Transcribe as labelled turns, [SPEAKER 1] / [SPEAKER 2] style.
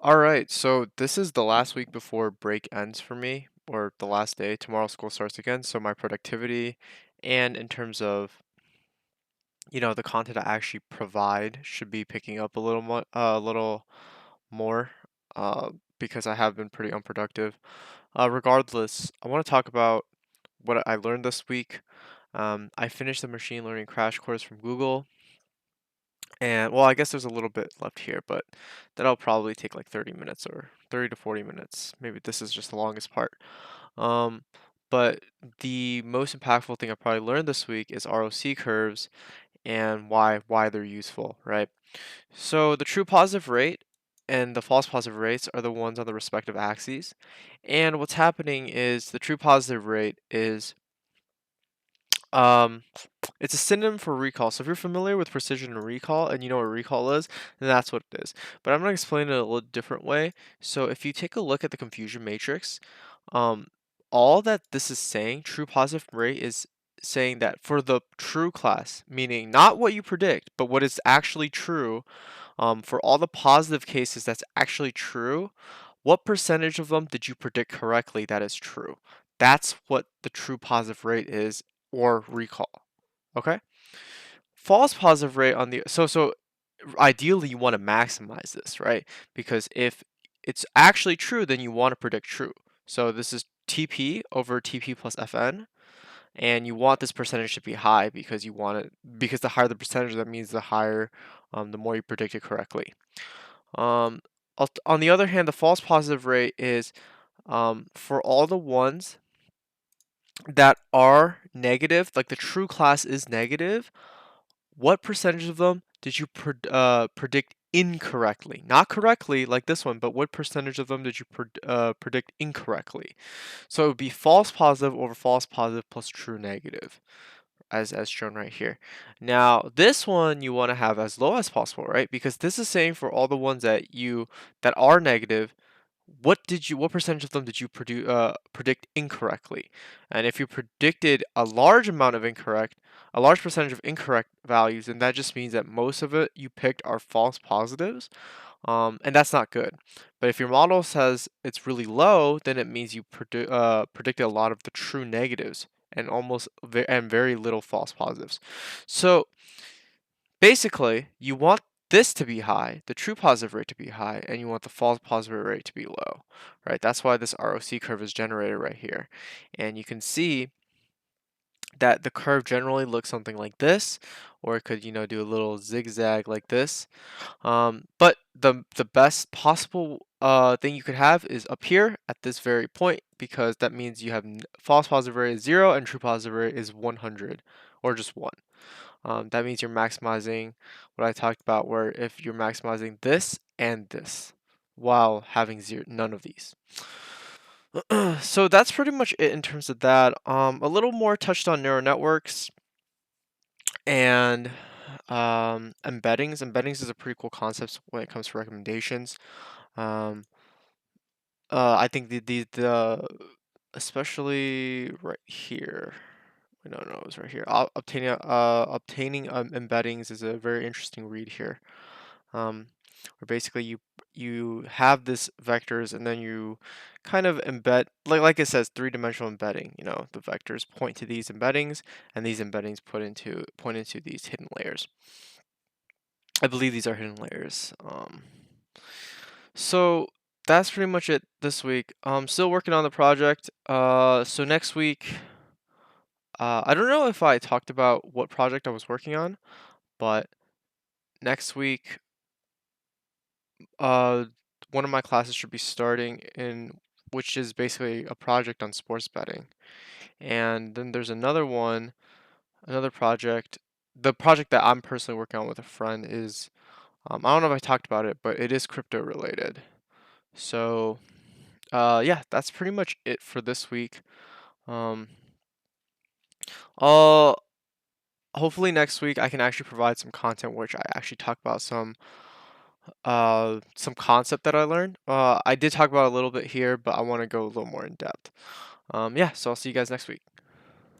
[SPEAKER 1] All right, so this is the last week before break ends for me, or the last day. Tomorrow school starts again, so my productivity and in terms of, the content I actually provide should be picking up a little more, because I have been pretty unproductive. Regardless, I want to talk about what I learned this week. I finished the machine learning crash course from Google. And well, I guess there's a little bit left here, but that'll probably take like 30 minutes or 30 to 40 minutes. Maybe this is just the longest part. Um, but the most impactful thing I probably learned this week is ROC curves and why they're useful, right? So the true positive rate and the false positive rates are the ones on the respective axes. And what's happening is the true positive rate is um it's a synonym for recall. So if you're familiar with precision and recall and you know what recall is, then that's what it is. But I'm going to explain it a little different way. So if you take a look at the confusion matrix, um, all that this is saying, true positive rate, is saying that for the true class, meaning not what you predict, but what is actually true, for all the positive cases that's actually true, what percentage of them did you predict correctly that is true? That's what the true positive rate is, or recall. Okay? False positive rate on the so ideally you want to maximize this, right? Because if it's actually true, then you want to predict true. So this is TP over TP plus FN, and you want this percentage to be high because you want it because the higher the percentage, that means the higher, the more you predict it correctly. Um, on the other hand, the false positive rate is for all the ones that are negative, like the true class is negative. What percentage of them did you predict incorrectly? Not correctly, like this one, but what percentage of them did you predict incorrectly? So it would be false positive over false positive plus true negative, as shown right here. Now, this one you want to have as low as possible, right? Because this is saying for all the ones that are negative, what percentage of them did you predict incorrectly? And if you predicted a large amount of incorrect, a large percentage of incorrect values, then that just means that most of it you picked are false positives, and that's not good. But if your model says it's really low, then it means you predicted a lot of the true negatives and and very little false positives. So basically, you want this to be high, the true positive rate to be high, and you want the false positive rate to be low, right? That's why this ROC curve is generated right here. And you can see that the curve generally looks something like this, or it could, do a little zigzag like this. But the best possible thing you could have is up here at this very point, because that means you have false positive rate is 0 and true positive rate is 100, or just 1. That means you're maximizing what I talked about, where if you're maximizing this and this while having none of these. So that's pretty much it in terms of that. A little more touched on neural networks and embeddings. Embeddings is a pretty cool concept when it comes to recommendations. Um, I think the especially right here. No, no, it was right here. Obtaining embeddings is a very interesting read here. Where basically you have this vectors and then you kind of embed, like it says, three-dimensional embedding. The vectors point to these embeddings, and these embeddings point into these hidden layers. I believe these are hidden layers. So that's pretty much it this week. I'm still working on the project. So next week, I don't know if I talked about what project I was working on, but next week, uh, one of my classes should be starting in, which is basically a project on sports betting. And then there's another project. The project that I'm personally working on with a friend is, I don't know if I talked about it, but it is crypto related. So, yeah, that's pretty much it for this week. Um, uh, Hopefully next week I can actually provide some content which I actually talk about some concept that I learned. I did talk about a little bit here, but I want to go a little more in depth. Yeah, so I'll see you guys next week.